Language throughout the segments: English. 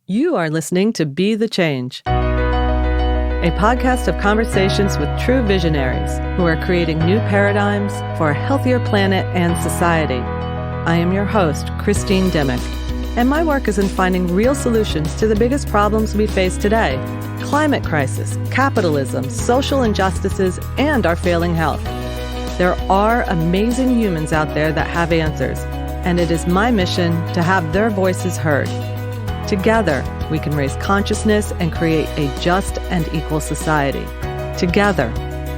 You are listening to Be the Change, a podcast of conversations with true visionaries who are creating new paradigms for a healthier planet and society. I am your host, Christine Dimick, and my work is in finding real solutions to the biggest problems we face today: climate crisis, capitalism, social injustices, and our failing health. There are amazing humans out there that have answers, and it is my mission to have their voices heard. Together, we can raise consciousness and create a just and equal society. Together,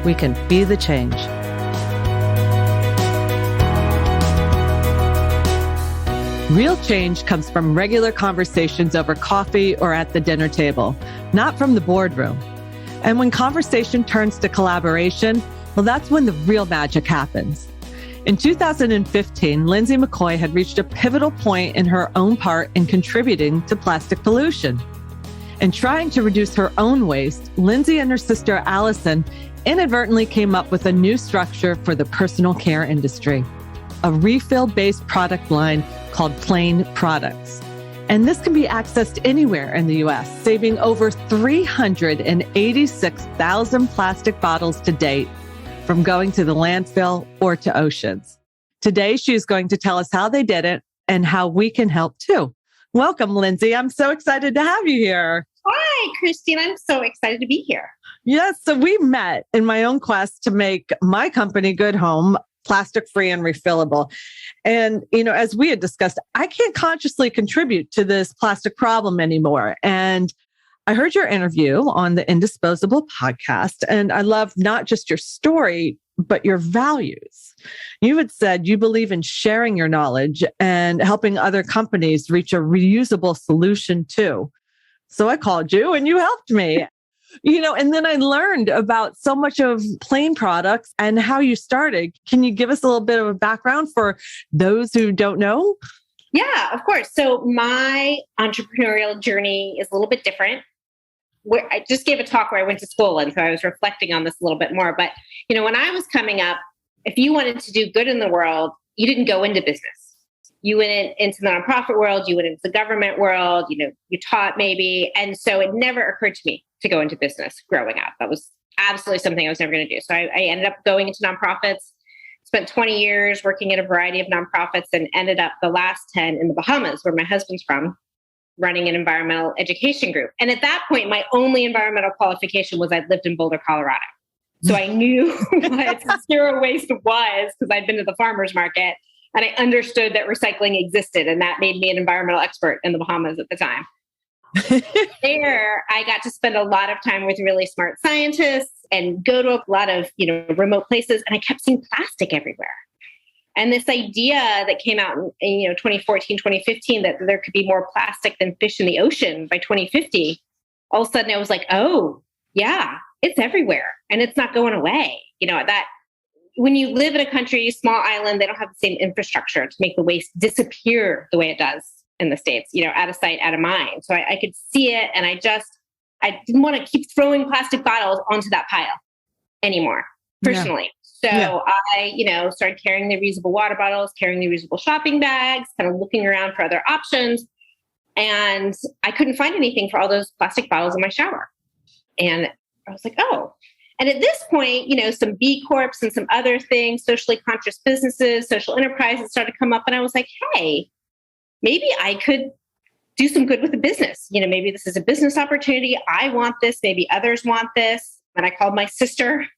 we can be the change. Real change comes from regular conversations over coffee or at the dinner table, not from the boardroom. And when conversation turns to collaboration, well, that's when the real magic happens. In 2015, Lindsey McCoy had reached a pivotal point in her own part in contributing to plastic pollution. In trying to reduce her own waste, Lindsey and her sister Alison inadvertently came up with a new structure for the personal care industry, a refill-based product line called Plaine Products. And this can be accessed anywhere in the U.S., saving over 386,000 plastic bottles to date, from going to the landfill or to oceans. Today, she's going to tell us how they did it and how we can help too. Welcome, Lindsey. I'm so excited to have you here. Hi, Christine. I'm so excited to be here. Yes, so we met in my own quest to make my company, Good Home, plastic-free and refillable. And, as we had discussed, I can't consciously contribute to this plastic problem anymore. And I heard your interview on the Indisposable podcast, and I love not just your story, but your values. You had said you believe in sharing your knowledge and helping other companies reach a reusable solution too. So I called you and you helped me. And then I learned about so much of Plaine Products and how you started. Can you give us a little bit of a background for those who don't know? Yeah, of course. So my entrepreneurial journey is a little bit different. I just gave a talk where I went to school, and so I was reflecting on this a little bit more. But, when I was coming up, if you wanted to do good in the world, you didn't go into business. You went into the nonprofit world, you went into the government world, you taught maybe. And so it never occurred to me to go into business growing up. That was absolutely something I was never going to do. So I ended up going into nonprofits, spent 20 years working at a variety of nonprofits, and ended up the last 10 in the Bahamas, where my husband's from, running an environmental education group. And at that point, my only environmental qualification was I'd lived in Boulder, Colorado. So I knew what zero waste was because I'd been to the farmer's market, and I understood that recycling existed. And that made me an environmental expert in the Bahamas at the time. There, I got to spend a lot of time with really smart scientists and go to a lot of, remote places. And I kept seeing plastic everywhere. And this idea that came out in 2014, 2015, that there could be more plastic than fish in the ocean by 2050, all of a sudden I was like, oh, yeah, it's everywhere. And it's not going away. That when you live in a country, small island, they don't have the same infrastructure to make the waste disappear the way it does in the States, out of sight, out of mind. So I could see it. And I didn't want to keep throwing plastic bottles onto that pile anymore, personally. Yeah. So I, started carrying the reusable water bottles, carrying the reusable shopping bags, kind of looking around for other options. And I couldn't find anything for all those plastic bottles in my shower. And I was like, oh. And at this point, some B Corps and some other things, socially conscious businesses, social enterprises started to come up. And I was like, hey, maybe I could do some good with the business. Maybe this is a business opportunity. I want this. Maybe others want this. And I called my sister,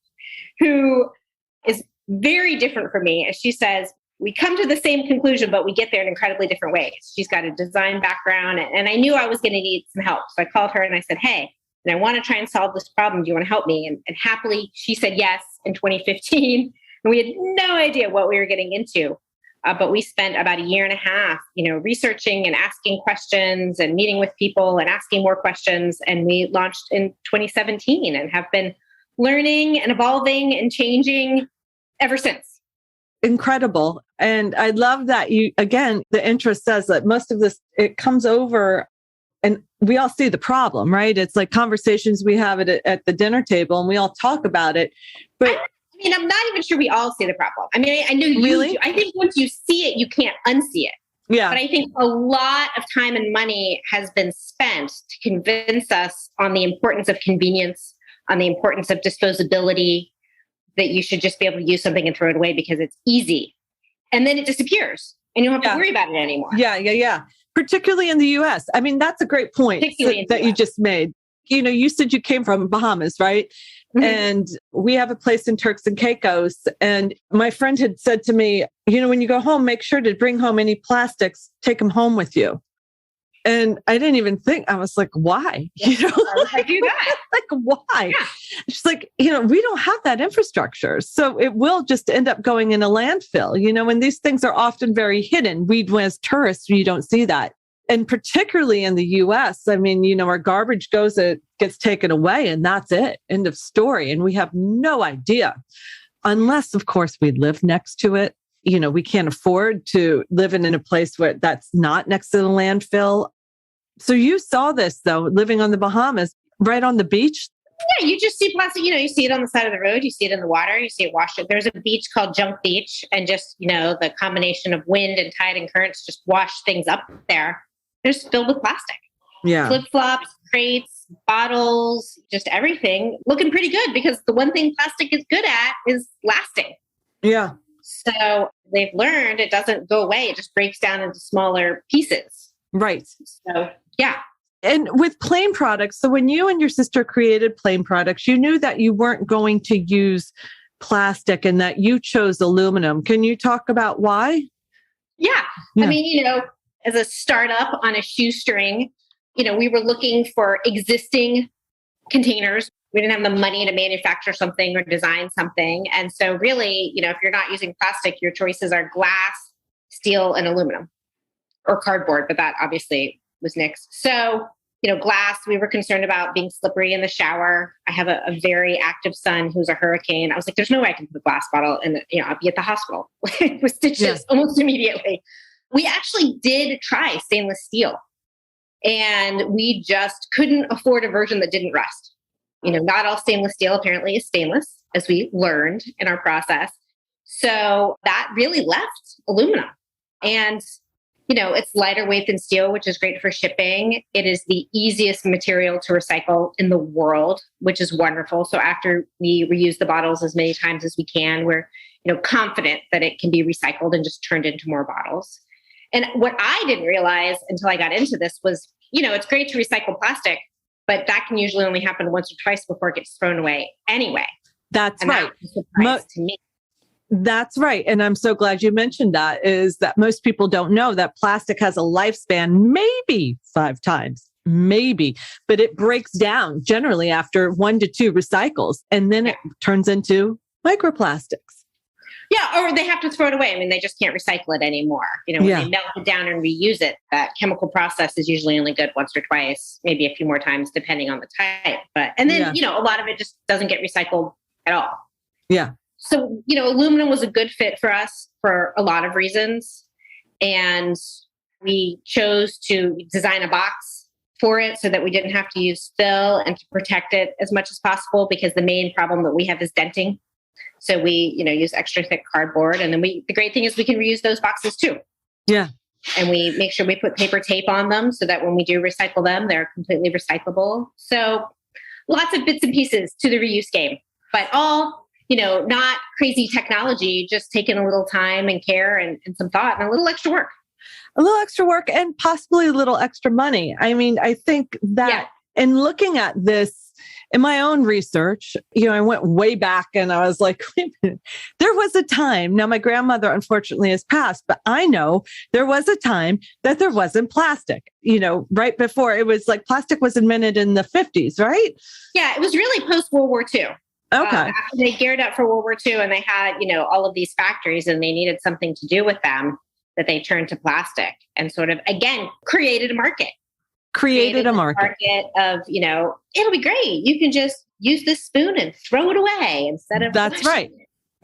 who is very different from me. As she says, we come to the same conclusion, but we get there in incredibly different ways. She's got a design background, and I knew I was going to need some help. So I called her and I said, hey, I want to try and solve this problem. Do you want to help me? And happily, she said yes in 2015. And we had no idea what we were getting into. But we spent about a year and a half, researching and asking questions and meeting with people and asking more questions. And we launched in 2017 and have been learning and evolving and changing ever since. Incredible. And I love that the interest says that most of this, it comes over and we all see the problem, right? It's like conversations we have at the dinner table and we all talk about it. But I'm not even sure we all see the problem. I know you really do. I think once you see it, you can't unsee it. Yeah. But I think a lot of time and money has been spent to convince us on the importance of convenience, on the importance of disposability, that you should just be able to use something and throw it away because it's easy. And then it disappears and you don't have to worry about it anymore. Yeah. Particularly in the US. I mean, that's a great point that you just made. You know, you said you came from Bahamas, right? Mm-hmm. And we have a place in Turks and Caicos. And my friend had said to me, you know, when you go home, make sure to bring home any plastics, take them home with you. And I didn't even think, I was like, why? Yeah, you know, I do that. Like, why? Yeah. She's like, you know, we don't have that infrastructure. So it will just end up going in a landfill, you know, and these things are often very hidden. We, as tourists, you don't see that. And particularly in the US, I mean, you know, our garbage goes, it gets taken away and that's it. End of story. And we have no idea, unless, of course, we live next to it. You know, we can't afford to live in a place where that's not next to the landfill. So you saw this, though, living on the Bahamas, right on the beach. Yeah, you just see plastic, you know, you see it on the side of the road, you see it in the water, you see it washed. There's a beach called Junk Beach, and just, you know, the combination of wind and tide and currents just wash things up there. They're just filled with plastic. Yeah. Flip-flops, crates, bottles, just everything looking pretty good, because the one thing plastic is good at is lasting. Yeah. So they've learned it doesn't go away. It just breaks down into smaller pieces. Right. So, yeah. And with Plaine Products, so when you and your sister created Plaine Products, you knew that you weren't going to use plastic and that you chose aluminum. Can you talk about why? Yeah. I mean, you know, as a startup on a shoestring, you know, we were looking for existing containers. We didn't have the money to manufacture something or design something. And so really, you know, if you're not using plastic, your choices are glass, steel, and aluminum, or cardboard, but that obviously was next. So, you know, glass, we were concerned about being slippery in the shower. I have a very active son who's a hurricane. I was like, there's no way I can put a glass bottle and, you know, I'll be at the hospital with stitches almost immediately. We actually did try stainless steel, and we just couldn't afford a version that didn't rust. You know, not all stainless steel apparently is stainless, as we learned in our process. So that really left aluminum. And, you know, it's lighter weight than steel, which is great for shipping. It is the easiest material to recycle in the world, which is wonderful. So after we reuse the bottles as many times as we can, we're, you know, confident that it can be recycled and just turned into more bottles. And what I didn't realize until I got into this was, you know, it's great to recycle plastic, but that can usually only happen once or twice before it gets thrown away anyway. That's right. That was a surprise to me. That's right. And I'm so glad you mentioned that, is that most people don't know that plastic has a lifespan, maybe 5 times, maybe, but it breaks down generally after 1 to 2 recycles, and then it turns into microplastics. Yeah, or they have to throw it away. I mean, they just can't recycle it anymore. You know, when they melt it down and reuse it, that chemical process is usually only good once or twice, maybe a few more times, depending on the type. But, and then, you know, a lot of it just doesn't get recycled at all. Yeah. So, you know, aluminum was a good fit for us for a lot of reasons. And we chose to design a box for it so that we didn't have to use fill and to protect it as much as possible, because the main problem that we have is denting. So we, you know, use extra thick cardboard. And then the great thing is we can reuse those boxes too. Yeah. And we make sure we put paper tape on them so that when we do recycle them, they're completely recyclable. So lots of bits and pieces to the reuse game, but all, you know, not crazy technology, just taking a little time and care and some thought and a little extra work. A little extra work and possibly a little extra money. I mean, I think that in looking at this, in my own research, you know, I went way back and I was like, wait a minute. There was a time, now my grandmother unfortunately has passed, but I know there was a time that there wasn't plastic, you know, right before. It was like plastic was invented in the 50s, right? Yeah, it was really post-World War II. Okay. After they geared up for World War II and they had, you know, all of these factories and they needed something to do with them, that they turned to plastic and sort of, again, created a market. Created a market of, you know, it'll be great. You can just use this spoon and throw it away instead of. That's right.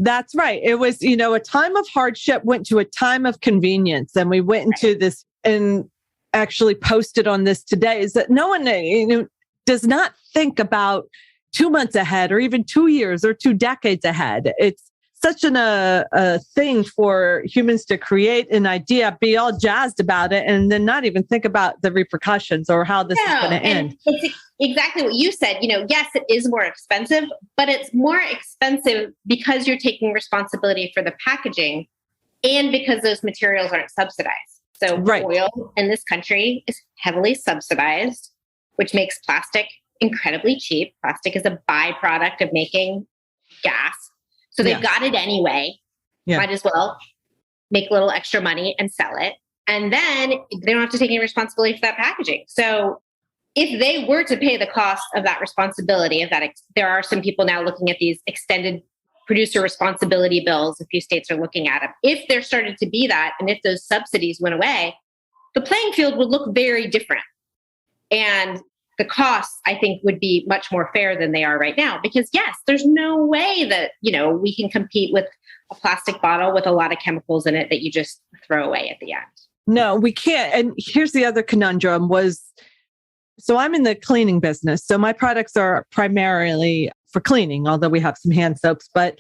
That's right. It was, you know, a time of hardship went to a time of convenience. And we went into this and actually posted on this today, is that no one, you know, does not think about 2 months ahead or even 2 years or 2 decades ahead. It's such a thing for humans to create an idea, be all jazzed about it, and then not even think about the repercussions or how this is going to end. It's exactly what you said. Yes, it is more expensive, but it's more expensive because you're taking responsibility for the packaging and because those materials aren't subsidized. So oil in this country is heavily subsidized, which makes plastic incredibly cheap. Plastic is a byproduct of making gas. So they've got it anyway. Might as well make a little extra money and sell it. And then they don't have to take any responsibility for that packaging. So if they were to pay the cost of that responsibility, there are some people now looking at these extended producer responsibility bills. A few states are looking at them. If there started to be that, and if those subsidies went away, the playing field would look very different. And the costs, I think, would be much more fair than they are right now. Because yes, there's no way that, we can compete with a plastic bottle with a lot of chemicals in it that you just throw away at the end. No, we can't. And here's the other conundrum so I'm in the cleaning business. So my products are primarily for cleaning, although we have some hand soaps, but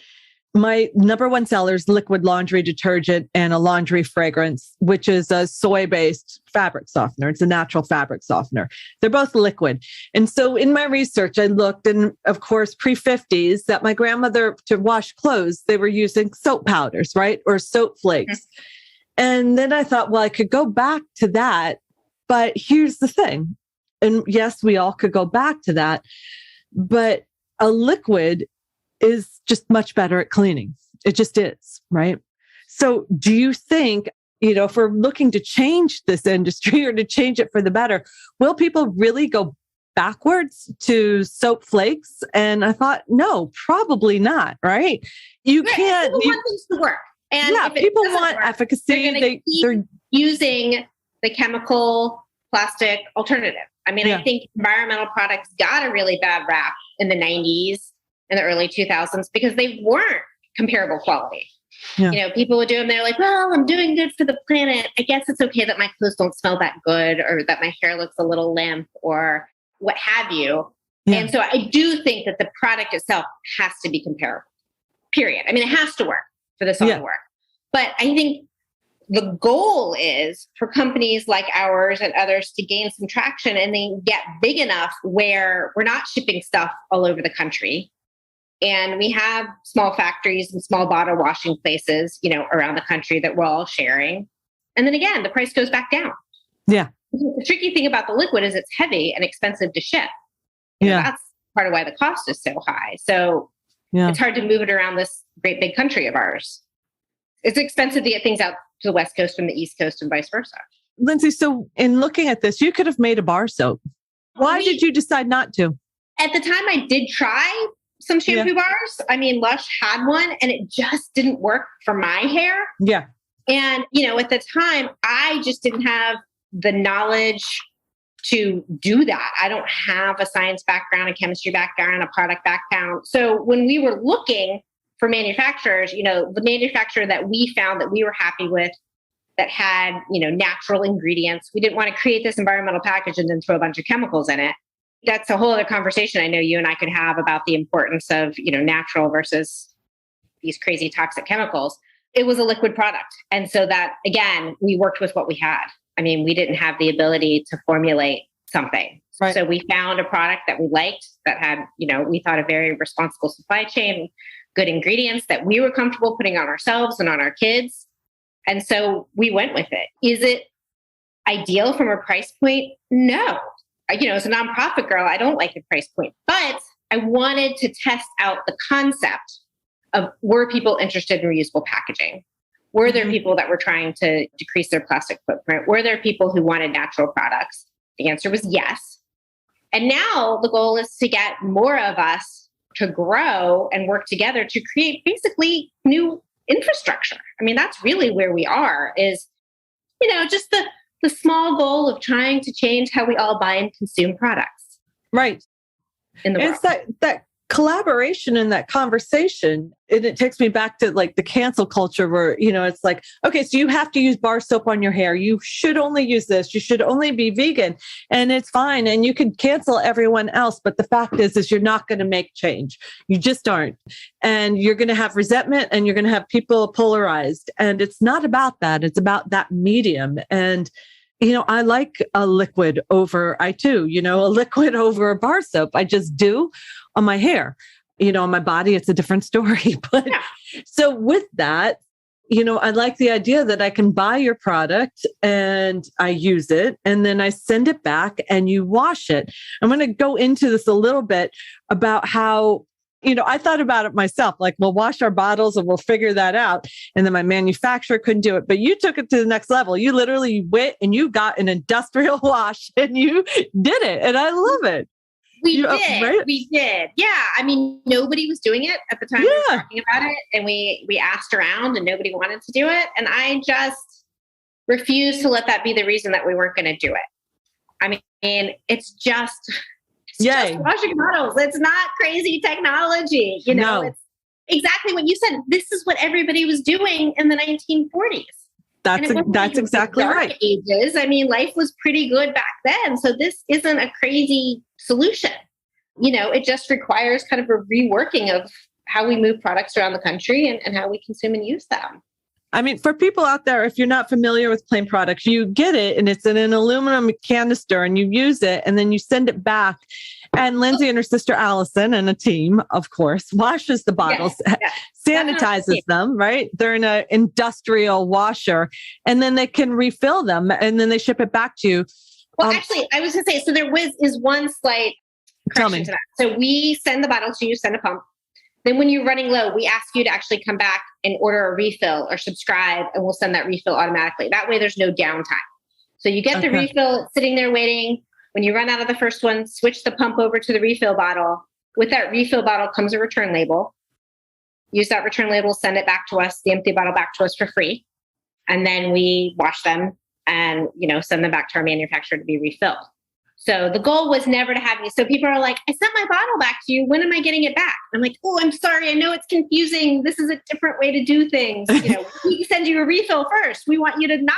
my number one seller is liquid laundry detergent and a laundry fragrance, which is a soy-based fabric softener. It's a natural fabric softener. They're both liquid. And so in my research, I looked, and of course, pre-50s, that my grandmother, to wash clothes, they were using soap powders, right? Or soap flakes. Mm-hmm. And then I thought, well, I could go back to that. But here's the thing. And yes, we all could go back to that. But a liquid is just much better at cleaning. It just is, right? So do you think, if we're looking to change this industry or to change it for the better, will people really go backwards to soap flakes? And I thought, no, probably not, right? You can't. People want things to work. And people want efficacy. They're using the chemical plastic alternative. I mean, I think environmental products got a really bad rap in the 90s and the early 2000s because they weren't comparable quality. Yeah. People would do them. They're like, well, I'm doing good for the planet. I guess it's okay that my clothes don't smell that good or that my hair looks a little limp or what have you. Yeah. And so I do think that the product itself has to be comparable, period. I mean, it has to work for this all to work. But I think the goal is for companies like ours and others to gain some traction and then get big enough where we're not shipping stuff all over the country. And we have small factories and small bottle washing places, around the country that we're all sharing. And then again, the price goes back down. Yeah. The tricky thing about the liquid is it's heavy and expensive to ship. That's part of why the cost is so high. So it's hard to move it around this great big country of ours. It's expensive to get things out to the West Coast from the East Coast and vice versa. Lindsey, so in looking at this, you could have made a bar soap. Why did you decide not to? At the time, I did try some shampoo bars. I mean, Lush had one and it just didn't work for my hair. Yeah. And, at the time, I just didn't have the knowledge to do that. I don't have a science background, a chemistry background, a product background. So when we were looking for manufacturers, the manufacturer that we found that we were happy with that had, natural ingredients, we didn't want to create this environmental package and then throw a bunch of chemicals in it. That's a whole other conversation I know you and I could have about the importance of, natural versus these crazy toxic chemicals. It was a liquid product. And so that, again, we worked with what we had. I mean, we didn't have the ability to formulate something. Right. So we found a product that we liked that had, we thought a very responsible supply chain, good ingredients that we were comfortable putting on ourselves and on our kids. And so we went with it. Is it ideal from a price point? No. As a nonprofit girl, I don't like the price point, but I wanted to test out the concept of, were people interested in reusable packaging? Were there people that were trying to decrease their plastic footprint? Were there people who wanted natural products? The answer was yes. And now the goal is to get more of us to grow and work together to create basically new infrastructure. I mean, that's really where we are is, just the small goal of trying to change how we all buy and consume products. Right. In the world. It's that collaboration in that conversation. And it takes me back to like the cancel culture where, it's like, okay, so you have to use bar soap on your hair. You should only use this. You should only be vegan, and it's fine. And you can cancel everyone else. But the fact is you're not going to make change. You just aren't. And you're going to have resentment, and you're going to have people polarized. And it's not about that. It's about that medium. And I like a liquid over a liquid over a bar soap. I just do on my hair. On my body, it's a different story. But So with that, I like the idea that I can buy your product and I use it and then I send it back and you wash it. I'm going to go into this a little bit about how, I thought about it myself, like we'll wash our bottles and we'll figure that out. And then my manufacturer couldn't do it, but you took it to the next level. You literally went and you got an industrial wash and you did it. And I love it. We did. Right? We did. Yeah. I mean, nobody was doing it at the time we were talking about it. And we asked around and nobody wanted to do it. And I just refused to let that be the reason that we weren't going to do it. I mean, it's just washing bottles. It's not crazy technology. No. It's exactly what you said. This is what everybody was doing in the 1940s. That's exactly right. Ages. I mean, life was pretty good back then. So this isn't a crazy solution. It just requires kind of a reworking of how we move products around the country and how we consume and use them. I mean, for people out there, if you're not familiar with Plaine Products, you get it and it's in an aluminum canister and you use it and then you send it back. And Lindsey and her sister Alison and a team, of course, washes the bottles, sanitizes them, right? They're in an industrial washer and then they can refill them and then they ship it back to you. Well, actually, I was going to say, so there is one slight correction to that. So we send the bottle to you, send a pump. Then when you're running low, we ask you to actually come back and order a refill or subscribe, and we'll send that refill automatically. That way there's no downtime. So you get the refill, it's sitting there waiting. When you run out of the first one, switch the pump over to the refill bottle. With that refill bottle comes a return label. Use that return label, send it back to us, the empty bottle back to us for free. And then we wash them and, send them back to our manufacturer to be refilled. So the goal was never to have you. So people are like, I sent my bottle back to you. When am I getting it back? I'm like, oh, I'm sorry. I know it's confusing. This is a different way to do things. We send you a refill first. We want you to not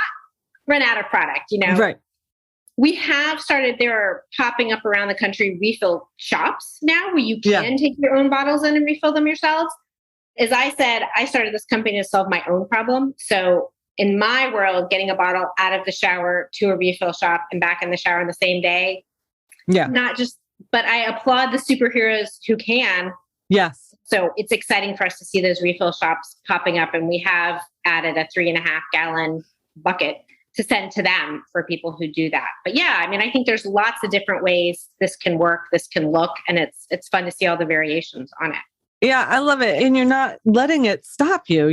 run out of product, Right. We have started, there are popping up around the country refill shops now where you can take your own bottles in and refill them yourselves. As I said, I started this company to solve my own problem. So in my world, getting a bottle out of the shower to a refill shop and back in the shower on the same day. But I applaud the superheroes who can. Yes. So it's exciting for us to see those refill shops popping up. And we have added a 3.5 gallon bucket to send to them for people who do that. But I think there's lots of different ways this can work, this can look, and it's fun to see all the variations on it. Yeah, I love it. And you're not letting it stop you.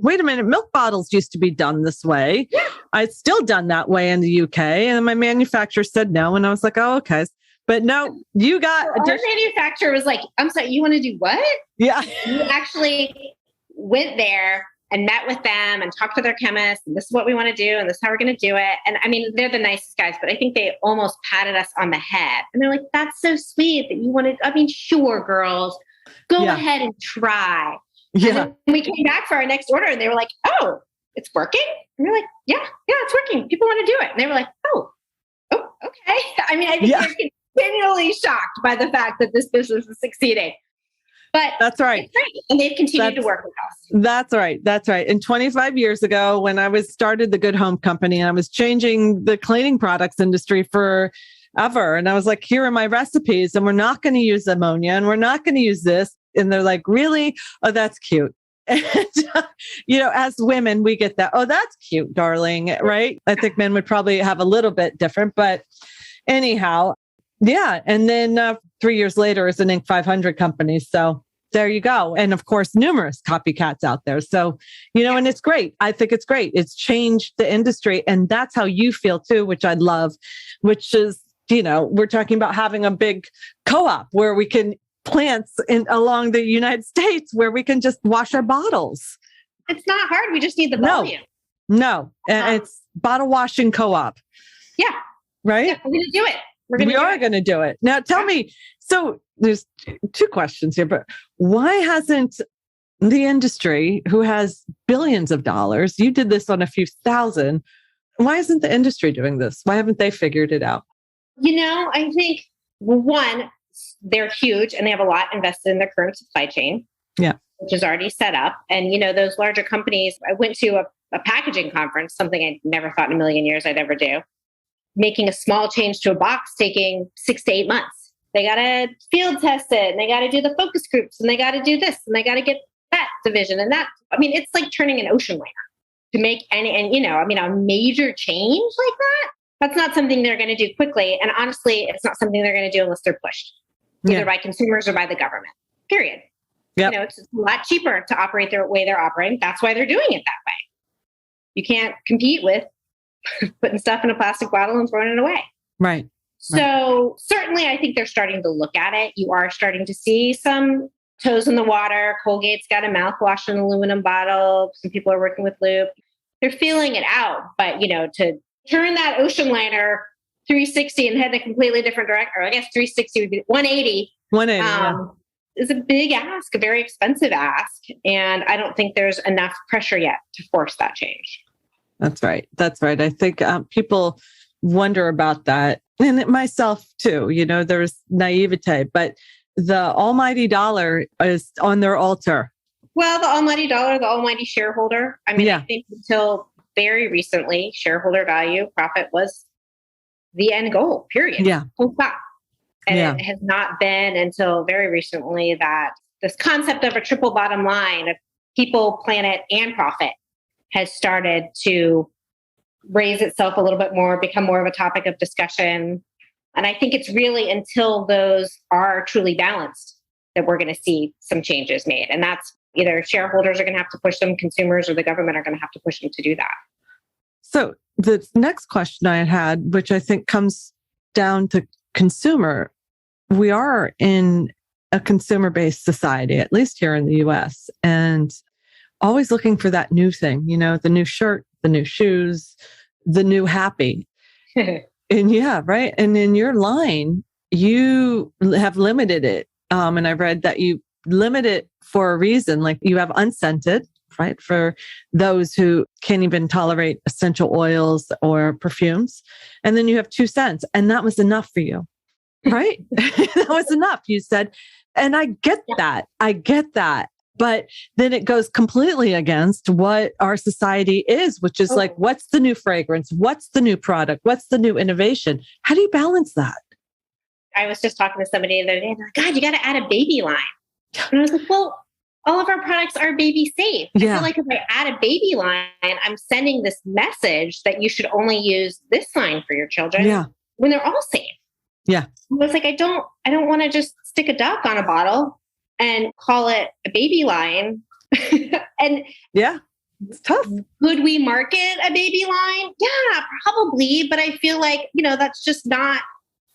Wait a minute, milk bottles used to be done this way. Yeah. It's still done that way in the UK. And my manufacturer said no. And I was like, oh, okay. But no, you got... Our manufacturer was like, I'm sorry, you want to do what? Yeah. We actually went there and met with them and talked to their chemists. And this is what we want to do. And this is how we're going to do it. And I mean, they're the nicest guys, but I think they almost patted us on the head. And they're like, that's so sweet that you wanted... I mean, sure, girls, go ahead and try. Yeah. And then we came back for our next order and they were like, oh, it's working? And we're like, yeah, it's working. People want to do it. And they were like, oh, okay. I mean, I think they're continually shocked by the fact that this business is succeeding. But that's right. It's great. And they've continued to work with us. That's right. That's right. And 25 years ago, when I started the Good Home Company, I was changing the cleaning products industry forever. And I was like, here are my recipes, and we're not going to use ammonia, and we're not going to use this. And they're like, really? Oh, that's cute. And, as women, we get that. Oh, that's cute, darling. Right? I think men would probably have a little bit different, but anyhow, yeah. And then 3 years later, it's an Inc. 500 company. So there you go. And of course, numerous copycats out there. So, and it's great. I think it's great. It's changed the industry. And that's how you feel too, which I love, which is, we're talking about having a big co-op where we can plants along the United States where we can just wash our bottles. It's not hard. We just need the volume. No. It's bottle washing co-op. Yeah. Right? Yeah, we're going to do it. We are going to do it. Now tell me, So there's two questions here, but why hasn't the industry, who has billions of dollars, you did this on a few thousand, why isn't the industry doing this? Why haven't they figured it out? I think, one, they're huge and they have a lot invested in their current supply chain, which is already set up. And, those larger companies, I went to a packaging conference, something I never thought in a million years I'd ever do. Making a small change to a box taking 6 to 8 months. They got to field test it and they got to do the focus groups and they got to do this and they got to get that division and that. I mean, it's like turning an ocean liner to make a major change like that. That's not something they're going to do quickly. And honestly, it's not something they're going to do unless they're pushed either by consumers or by the government, period. Yep. It's a lot cheaper to operate the way they're operating. That's why they're doing it that way. You can't compete with putting stuff in a plastic bottle and throwing it away. Right. So certainly I think they're starting to look at it. You are starting to see some toes in the water. Colgate's got a mouthwash in an aluminum bottle. Some people are working with lube. They're feeling it out. But, to turn that ocean liner 360 and head in a completely different direction, or I guess 360 would be 180. 180 is a big ask, a very expensive ask. And I don't think there's enough pressure yet to force that change. That's right. I think people wonder about that. And myself too, there's naivete, but the almighty dollar is on their altar. Well, the almighty dollar, the almighty shareholder. I mean, I think until very recently, shareholder value, profit was the end goal, period. Yeah. Full stop. And it has not been until very recently that this concept of a triple bottom line of people, planet, and profit has started to raise itself a little bit more, become more of a topic of discussion. And I think it's really until those are truly balanced that we're going to see some changes made. And that's either shareholders are going to have to push them, consumers or the government are going to have to push them to do that. So the next question I had, which I think comes down to consumer, we are in a consumer-based society, at least here in the US, and always looking for that new thing, the new shirt, the new shoes, the new happy. And right. And in your line, you have limited it. And I read that you limit it for a reason, like you have unscented, right? For those who can't even tolerate essential oils or perfumes. And then you have 2 scents. And that was enough for you, right? That was enough, you said. And I get that. I get that. But then it goes completely against what our society is, which is like, what's the new fragrance? What's the new product? What's the new innovation? How do you balance that? I was just talking to somebody the other day and they're like, God, you got to add a baby line. And I was like, well, all of our products are baby safe. I feel like if I add a baby line, I'm sending this message that you should only use this line for your children when they're all safe. Yeah. I was like, I don't want to just stick a duck on a bottle and call it a baby line. And it's tough. Could we market a baby line? Yeah, probably. But I feel like, that's just not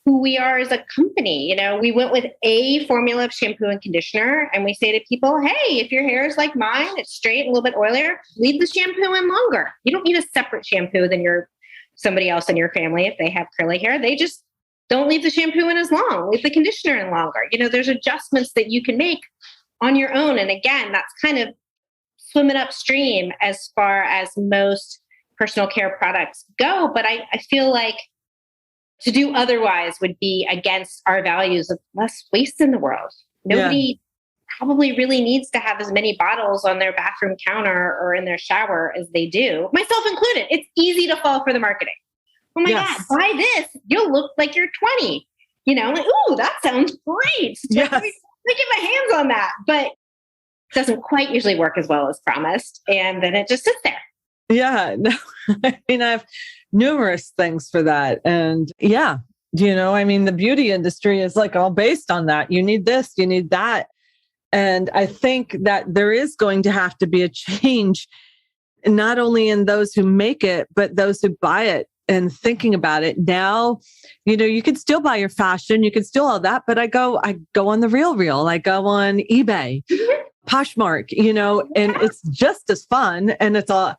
who we are as a company. We went with a formula of shampoo and conditioner, and we say to people, hey, if your hair is like mine, it's straight and a little bit oilier, leave the shampoo in longer. You don't need a separate shampoo than somebody else in your family if they have curly hair. They just don't leave the shampoo in as long, leave the conditioner in longer. There's adjustments that you can make on your own. And again, that's kind of swimming upstream as far as most personal care products go. But I feel like to do otherwise would be against our values of less waste in the world. Nobody probably really needs to have as many bottles on their bathroom counter or in their shower as they do, myself included. It's easy to fall for the marketing. Oh my God, buy this. You'll look like you're 20. Like, ooh, that sounds great. Yes. Let me get my hands on that. But it doesn't quite usually work as well as promised. And then it just sits there. Yeah. No, I have numerous things for that. And the beauty industry is like all based on that. You need this, you need that. And I think that there is going to have to be a change, not only in those who make it, but those who buy it. And thinking about it now, you can still buy your fashion, you can still all that, but I go on the Real, I go on eBay, Poshmark, and it's just as fun and it's a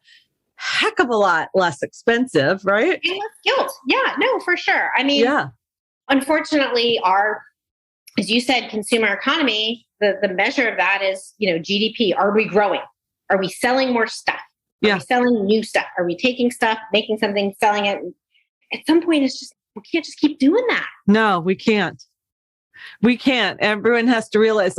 heck of a lot less expensive, right? And less guilt. Yeah, no, for sure. I mean, unfortunately, our as you said, consumer economy, the measure of that is, GDP. Are we growing? Are we selling more stuff? Are we selling new stuff? Are we taking stuff, making something, selling it? At some point, it's just, we can't just keep doing that. No, we can't. We can't. Everyone has to realize,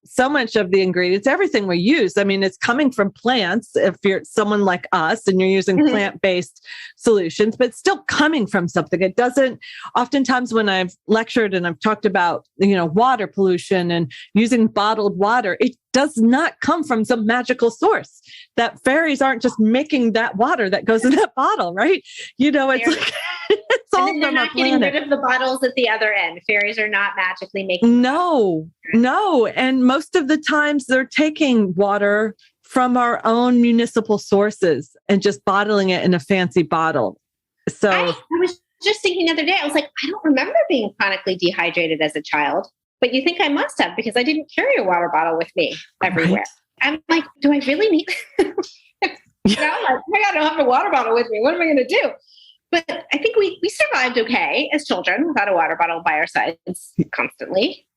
so much of the ingredients, everything we use, it's coming from plants. If you're someone like us and you're using plant-based solutions, but it's still coming from something. It doesn't, oftentimes when I've lectured and I've talked about, water pollution and using bottled water, it does not come from some magical source. That fairies aren't just making that water that goes in that bottle, right? It's it's all from our planet. Getting rid of the bottles at the other end. Fairies are not magically making. No. And most of the times they're taking water from our own municipal sources and just bottling it in a fancy bottle. So I was just thinking the other day, I was like, I don't remember being chronically dehydrated as a child, but you think I must have because I didn't carry a water bottle with me everywhere. Right. I'm like, do I really need? I'm like, oh my God, I don't have a water bottle with me. What am I going to do? But I think we survived okay as children without a water bottle by our sides constantly.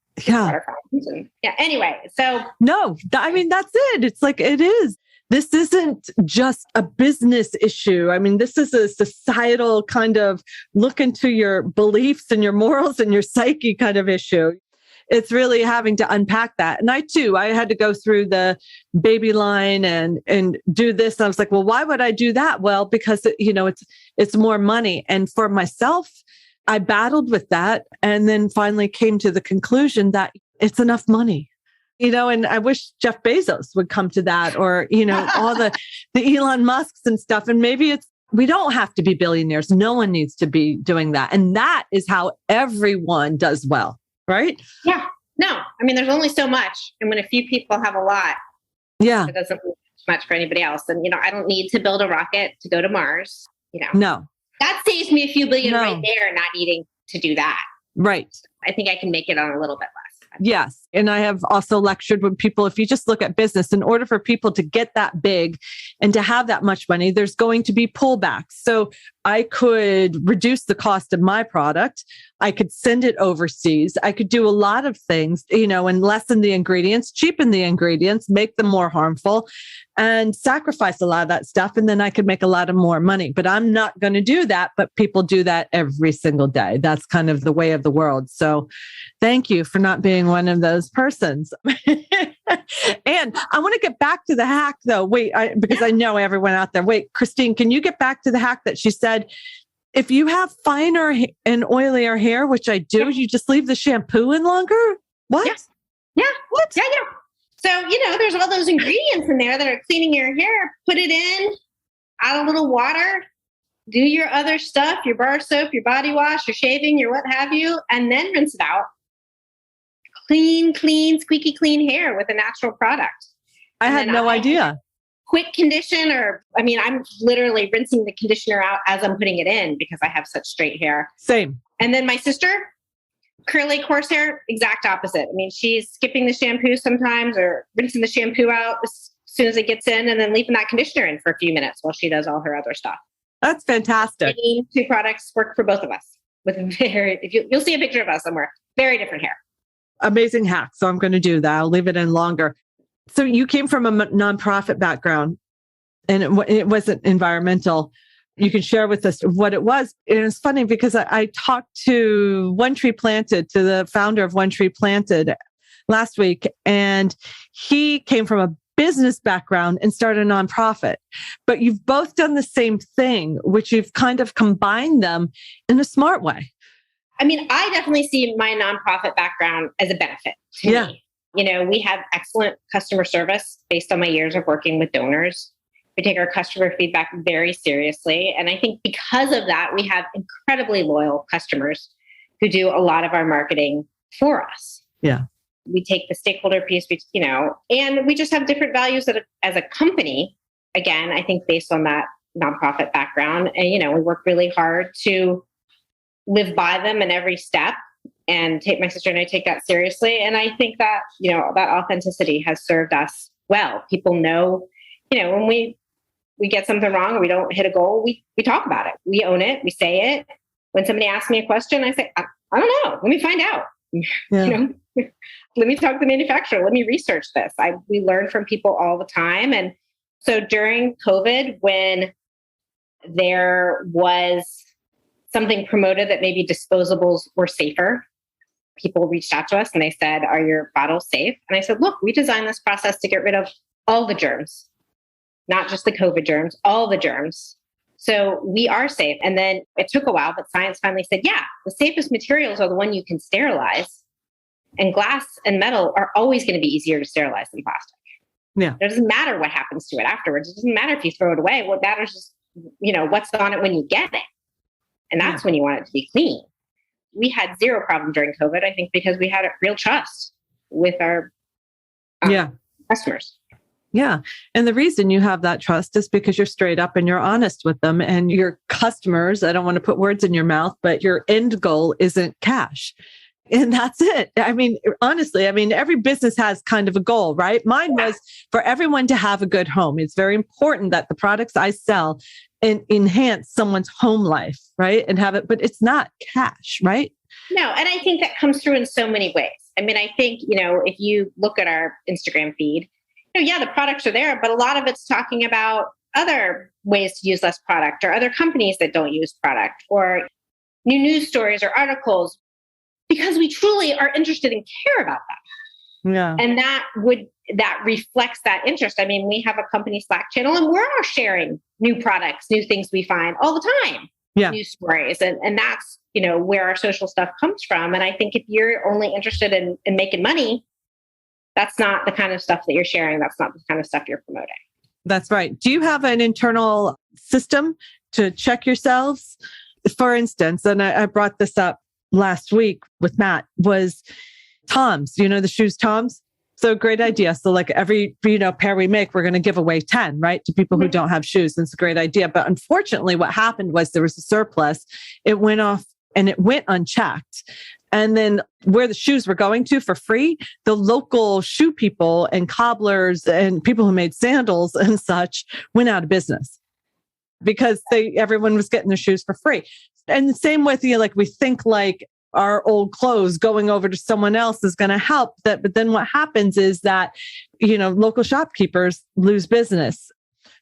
Anyway, so. No, that's it. It's like, it is. This isn't just a business issue. This is a societal kind of look into your beliefs and your morals and your psyche kind of issue. It's really having to unpack that. And I had to go through the baby line and do this. And I was like, well, why would I do that? Well, because it's more money. And for myself, I battled with that and then finally came to the conclusion that it's enough money. And I wish Jeff Bezos would come to that, or, all the Elon Musks and stuff. And maybe we don't have to be billionaires. No one needs to be doing that. And that is how everyone does well. Right? Yeah. No, there's only so much. And when a few people have a lot, it doesn't mean much for anybody else. And, I don't need to build a rocket to go to Mars. No. That saves me a few billion right there, not needing to do that. Right. I think I can make it on a little bit less. Yes. And I have also lectured with people, if you just look at business, in order for people to get that big and to have that much money, there's going to be pullbacks. So I could reduce the cost of my product. I could send it overseas. I could do a lot of things, and lessen the ingredients, cheapen the ingredients, make them more harmful, and sacrifice a lot of that stuff. And then I could make a lot of more money. But I'm not going to do that. But people do that every single day. That's kind of the way of the world. So thank you for not being one of those persons. And I want to get back to the hack though. Because I know everyone out there. Wait, Christine, can you get back to the hack that she said, if you have finer and oilier hair, which I do, you just leave the shampoo in longer? What? Yeah. What? Yeah. So, there's all those ingredients in there that are cleaning your hair. Put it in, add a little water, do your other stuff, your bar soap, your body wash, your shaving, your what have you, and then rinse it out. Clean, squeaky clean hair with a natural product. I had no idea. Quick condition, I'm literally rinsing the conditioner out as I'm putting it in because I have such straight hair. Same. And then my sister, curly, coarse hair, exact opposite. She's skipping the shampoo sometimes or rinsing the shampoo out as soon as it gets in and then leaving that conditioner in for a few minutes while she does all her other stuff. That's fantastic. Two products work for both of us with you'll see a picture of us somewhere. Very different hair. Amazing hack. So I'm going to do that. I'll leave it in longer. So you came from a nonprofit background and it wasn't environmental. You can share with us what it was. And it's funny because I talked to One Tree Planted, to the founder of One Tree Planted last week, and he came from a business background and started a nonprofit. But you've both done the same thing, which you've kind of combined them in a smart way. I definitely see my nonprofit background as a benefit to me. We have excellent customer service based on my years of working with donors. We take our customer feedback very seriously. And I think because of that, we have incredibly loyal customers who do a lot of our marketing for us. Yeah. We take the stakeholder piece, and we just have different values as a company. Again, I think based on that nonprofit background, and, we work really hard to live by them in every step, and my sister and I take that seriously. And I think that, that authenticity has served us well. People know, when we get something wrong or we don't hit a goal, we talk about it. We own it. We say it. When somebody asks me a question, I say, I don't know. Let me find out. You know, let me talk to the manufacturer. Let me research this. We learn from people all the time. And so during COVID, when there was something promoted that maybe disposables were safer, people reached out to us and they said, "Are your bottles safe?" And I said, "Look, we designed this process to get rid of all the germs, not just the COVID germs, all the germs. So we are safe." And then it took a while, but science finally said, yeah, the safest materials are the one you can sterilize. And glass and metal are always going to be easier to sterilize than plastic. Yeah. It doesn't matter what happens to it afterwards. It doesn't matter if you throw it away. What matters is, what's on it when you get it. And that's when you want it to be clean. We had zero problem during COVID, I think, because we had a real trust with our customers. Yeah. And the reason you have that trust is because you're straight up and you're honest with them, and your customers, I don't want to put words in your mouth, but your end goal isn't cash. And that's it. I mean, honestly, every business has kind of a goal, right? Mine was for everyone to have a good home. It's very important that the products I sell enhance someone's home life, right? And have it, but it's not cash, right? No. And I think that comes through in so many ways. I mean, I think, if you look at our Instagram feed, the products are there, but a lot of it's talking about other ways to use less product, or other companies that don't use product, or new news stories or articles, because we truly are interested and care about that. Yeah. And that reflects that interest. I mean, we have a company Slack channel, and we're sharing new products, new things we find all the time, new stories. And that's, where our social stuff comes from. And I think if you're only interested in making money, that's not the kind of stuff that you're sharing. That's not the kind of stuff you're promoting. That's right. Do you have an internal system to check yourselves? For instance, and I brought this up last week with Matt, was Toms, the shoes Toms. So great idea. So like every, pair we make, we're going to give away 10, right? To people who don't have shoes. That's a great idea. But unfortunately, what happened was there was a surplus. It went off and it went unchecked. And then where the shoes were going to for free, the local shoe people and cobblers and people who made sandals and such went out of business because everyone was getting their shoes for free. And the same with, we think like our old clothes going over to someone else is going to help that. But then what happens is that, local shopkeepers lose business.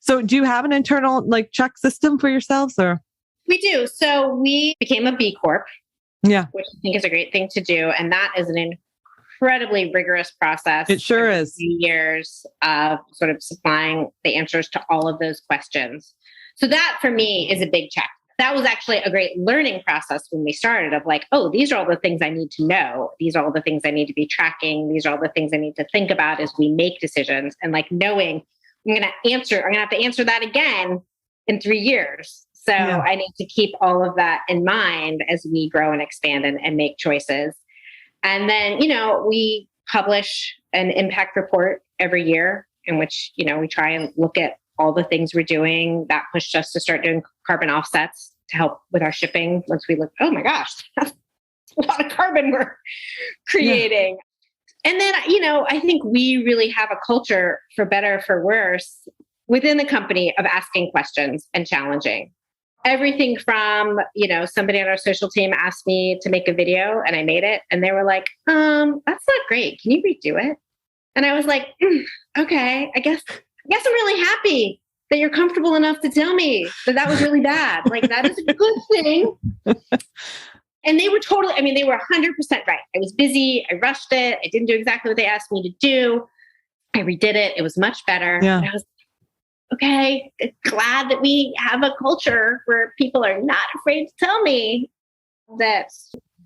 So do you have an internal check system for yourselves, or? We do. So we became a B Corp. Yeah. Which I think is a great thing to do. And that is an incredibly rigorous process. It sure is. Years of sort of supplying the answers to all of those questions. So that for me is a big check. That was actually a great learning process when we started of these are all the things I need to know. These are all the things I need to be tracking. These are all the things I need to think about as we make decisions, and knowing I'm going to have to answer that again in 3 years. So I need to keep all of that in mind as we grow and expand and make choices. And then, we publish an impact report every year in which, we try and look at all the things we're doing. That pushed us to start doing carbon offsets to help with our shipping. Once we look, oh my gosh, that's a lot of carbon we're creating. Yeah. And then, I think we really have a culture, for better or for worse, within the company of asking questions and challenging. Everything from, somebody on our social team asked me to make a video and I made it. And they were like, that's not great. Can you redo it? And I was like, okay, I guess I'm really happy that you're comfortable enough to tell me that was really bad. That is a good thing. And they were they were 100% right. I was busy. I rushed it. I didn't do exactly what they asked me to do. I redid it. It was much better. Yeah. And I was okay, glad that we have a culture where people are not afraid to tell me that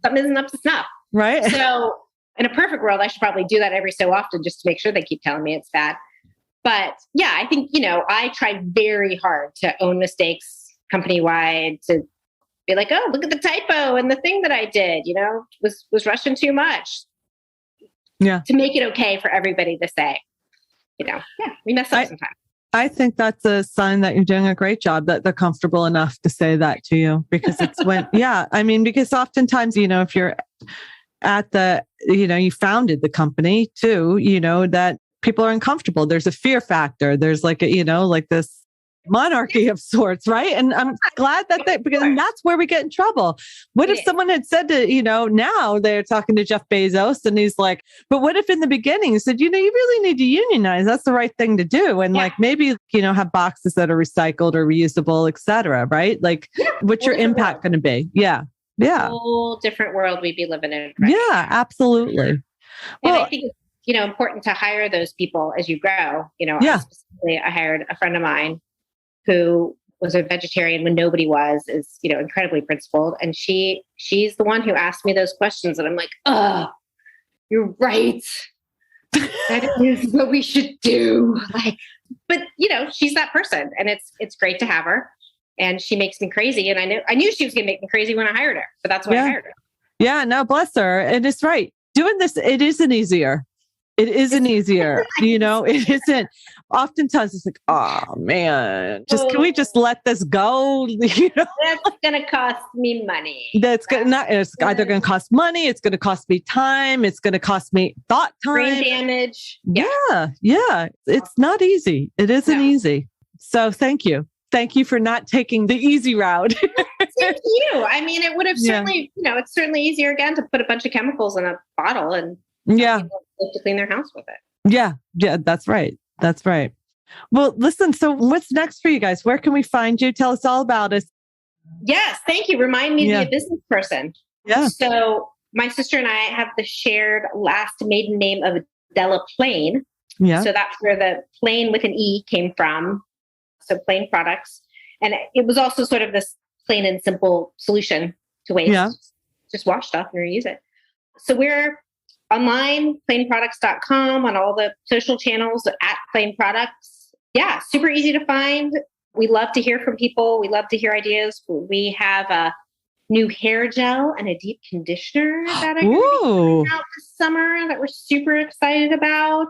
something isn't up to snuff. Right. So in a perfect world, I should probably do that every so often just to make sure they keep telling me it's bad. But yeah, I think, I tried very hard to own mistakes company-wide, to be like, oh, look at the typo and the thing that I did, was rushing too much. Yeah. To make it okay for everybody to say, we mess up sometimes. I think that's a sign that you're doing a great job, that they're comfortable enough to say that to you, because it's because oftentimes, if you're at you founded the company too, that people are uncomfortable. There's a fear factor. There's this monarchy of sorts, right? And I'm glad that because that's where we get in trouble. What if someone had said to, now they're talking to Jeff Bezos and he's like, but what if in the beginning he said, you really need to unionize. That's the right thing to do. And like maybe, have boxes that are recycled or reusable, et cetera, right? Like what's your impact going to be? Yeah. Yeah. Whole different world we'd be living in. Right? Yeah, absolutely. Well, I think it's, important to hire those people as you grow. Specifically, I hired a friend of mine who was a vegetarian when nobody was, is, incredibly principled. And she's the one who asked me those questions. And I'm like, oh, you're right. That is what we should do. But she's that person and it's great to have her. And she makes me crazy. And I knew she was going to make me crazy when I hired her, but that's why I hired her. Yeah, no, bless her. And it's right. Doing this, it isn't easier. It isn't easier. It isn't. Oftentimes it's like, oh man, can we just let this go? That's going to cost me money. It's either going to cost money. It's going to cost me time. It's going to cost me thought time. Brain damage. Yeah. It's not easy. It isn't easy. So thank you. Thank you for not taking the easy route. Thank you. I mean, it would have certainly, it's certainly easier again to put a bunch of chemicals in a bottle and people to clean their house with it. Yeah, that's right. That's right. Well, listen, so what's next for you guys? Where can we find you? Tell us all about it. Yes, thank you. Remind me to be a business person. Yeah. So my sister and I have the shared last maiden name of Della Plaine. Yeah. So that's where the Plaine with an E came from. So Plaine Products. And it was also sort of this plain and simple solution to waste. Yeah. Just wash stuff and reuse it. So we're online, plaineproducts.com, on all the social channels at Plaine Products. Yeah, super easy to find. We love to hear from people. We love to hear ideas. We have a new hair gel and a deep conditioner that are going to be coming out this summer that we're super excited about.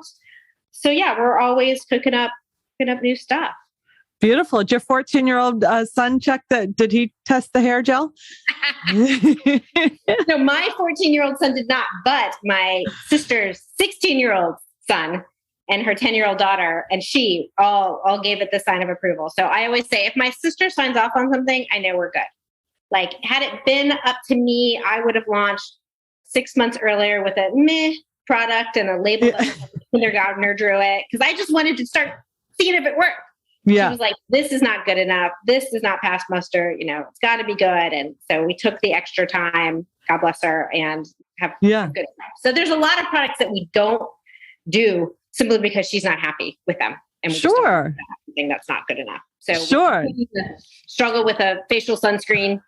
So yeah, we're always cooking up new stuff. Beautiful. Did your 14-year-old son check that? Did he test the hair gel? No, my 14-year-old son did not, but my sister's 16-year-old son and her 10-year-old daughter, and she all gave it the sign of approval. So I always say, if my sister signs off on something, I know we're good. Like, had it been up to me, I would have launched 6 months earlier with a meh product and a label that the kindergartner drew it, because I just wanted to start seeing if it worked. Yeah. She was like, this is not good enough. This does not pass muster. It's got to be good. And so we took the extra time, God bless her, and have good stuff. So there's a lot of products that we don't do simply because she's not happy with them. And we just don't have something that's not good enough. So we struggle with a facial sunscreen,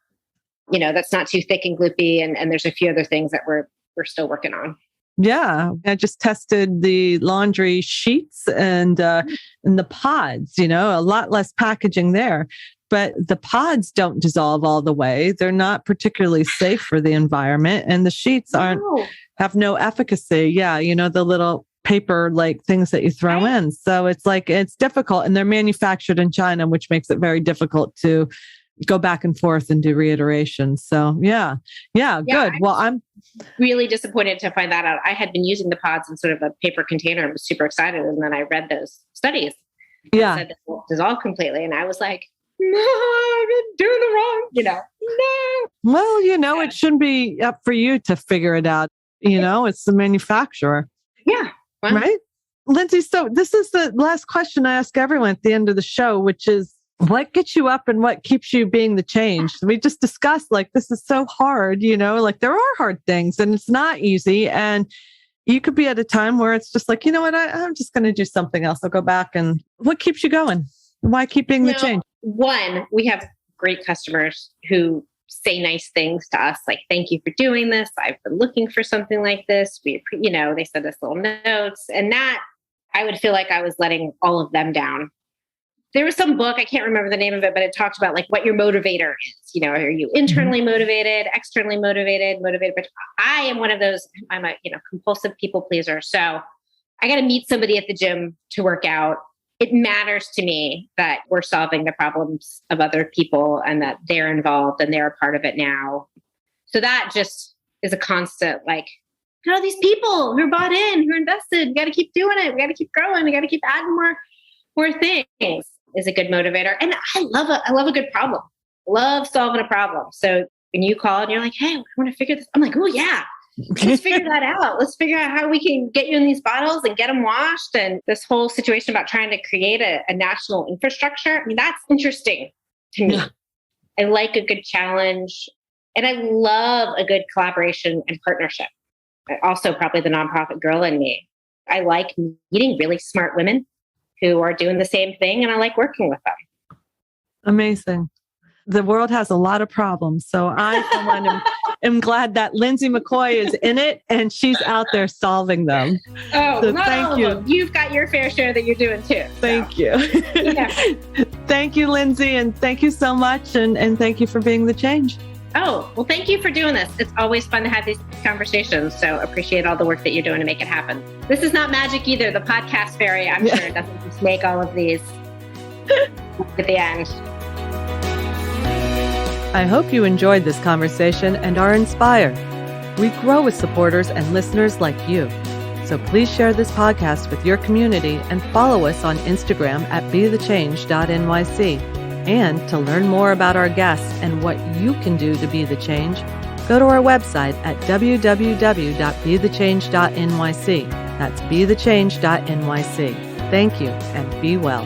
that's not too thick and gloopy. And there's a few other things that we're still working on. Yeah, I just tested the laundry sheets and the pods, a lot less packaging there. But the pods don't dissolve all the way. They're not particularly safe for the environment. And the sheets have no efficacy. Yeah, the little paper like things that you throw in. So it's difficult. And they're manufactured in China, which makes it very difficult to go back and forth and do reiteration. So yeah, good. Well, I'm really disappointed to find that out. I had been using the pods in sort of a paper container and was super excited. And then I read those studies. Yeah. Said they dissolve completely. And I was like, no, I've been doing the wrong, no. Well, it shouldn't be up for you to figure it out. It's the manufacturer. Yeah. Well, right. Lindsey, so this is the last question I ask everyone at the end of the show, which is, what gets you up and what keeps you being the change? We just discussed, this is so hard, there are hard things and it's not easy. And you could be at a time where it's just like, you know what, I'm just going to do something else. I'll go back. And what keeps you going? Why keep being the change? One, we have great customers who say nice things to us, like, thank you for doing this. I've been looking for something like this. They send us little notes, and that I would feel like I was letting all of them down. There was some book, I can't remember the name of it, but it talked about what your motivator is. Are you internally motivated, externally motivated? But I am one of those, I'm a compulsive people pleaser. So I got to meet somebody at the gym to work out. It matters to me that we're solving the problems of other people and that they're involved and they're a part of it now. So that just is a constant, these people who are bought in, who are invested, we got to keep doing it. We got to keep growing. We got to keep adding more things. is a good motivator. And I love a good problem. Love solving a problem. So when you call and you're like, hey, I want to figure this, I'm like, oh yeah, let's figure that out. Let's figure out how we can get you in these bottles and get them washed. And this whole situation about trying to create a national infrastructure. I mean, that's interesting to me. Yeah. I like a good challenge, and I love a good collaboration and partnership. Also, probably the nonprofit girl in me. I like meeting really smart women who are doing the same thing, and I like working with them. Amazing. The world has a lot of problems. So I, for one, am glad that Lindsey McCoy is in it and she's out there solving them. Oh, so thank you. You've got your fair share that you're doing too. Thank you. Yeah. Thank you, Lindsey. And thank you so much. And thank you for being the change. Oh, well, thank you for doing this. It's always fun to have these conversations. So appreciate all the work that you're doing to make it happen. This is not magic either. The podcast fairy, I'm sure, doesn't just make all of these at the end. I hope you enjoyed this conversation and are inspired. We grow with supporters and listeners like you. So please share this podcast with your community and follow us on Instagram at bethechange.nyc. And to learn more about our guests and what you can do to be the change, go to our website at www.bethechange.nyc. That's bethechange.nyc. Thank you and be well.